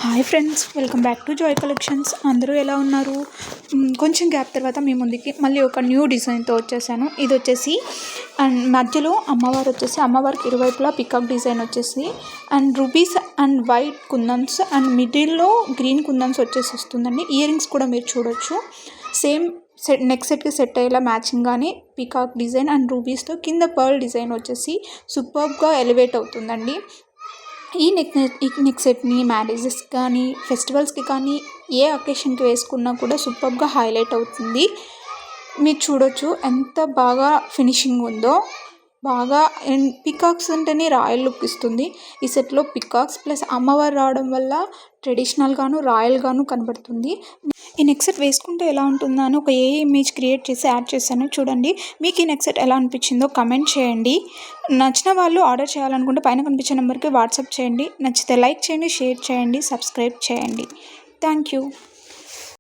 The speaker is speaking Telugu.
Hi friends, welcome back to Joy collections. అందరూ ఎలా ఉన్నారు? కొంచెం గ్యాప్ తర్వాత మీ ముందుకి మళ్ళీ ఒక న్యూ డిజైన్తో వచ్చేసాను. ఇది వచ్చేసి అండ్ మధ్యలో అమ్మవారు వచ్చేసి అమ్మవారికి ఇరువైపులా పికాక్ డిజైన్ వచ్చేసి and rubies and white kundans and మిడిల్లో గ్రీన్ కుందన్స్ వచ్చేసి వస్తుందండి. ఇయర్ రింగ్స్ కూడా మీరు చూడొచ్చు. సేమ్ నెక్ సెట్కి సెట్ అయ్యేలా మ్యాచింగ్ కానీ పికాక్ డిజైన్ అండ్ రూబీస్తో కింద పర్ల్ డిజైన్ వచ్చేసి సూపర్గా ఎలివేట్ అవుతుందండి. ఈ నెక్ సెట్ని మ్యారేజెస్ కానీ ఫెస్టివల్స్కి కానీ ఏ అకేషన్కి వేసుకున్నా కూడా సూపర్గా హైలైట్ అవుతుంది. మీరు చూడొచ్చు ఎంత బాగా ఫినిషింగ్ ఉందో. బాగా పికాక్స్ అంటేనే రాయల్ లుక్ ఇస్తుంది. ఈ సెట్లో పికాక్స్ ప్లస్ అమ్మవారు రావడం వల్ల ట్రెడిషనల్గాను రాయల్గాను కనబడుతుంది. ఈ నెక్ సెట్ వేసుకుంటే ఎలా ఉంటుందో అని ఒక ఇమేజ్ క్రియేట్ చేసి యాడ్ చేశాను, చూడండి. మీకు ఈ నెక్ సెట్ ఎలా అనిపించిందో కమెంట్ చేయండి. నచ్చిన వాళ్ళు ఆర్డర్ చేయాలనుకుంటే పైన కనిపించే నెంబర్కి వాట్సాప్ చేయండి. నచ్చితే లైక్ చేయండి, షేర్ చేయండి, సబ్స్క్రైబ్ చేయండి. Thank you.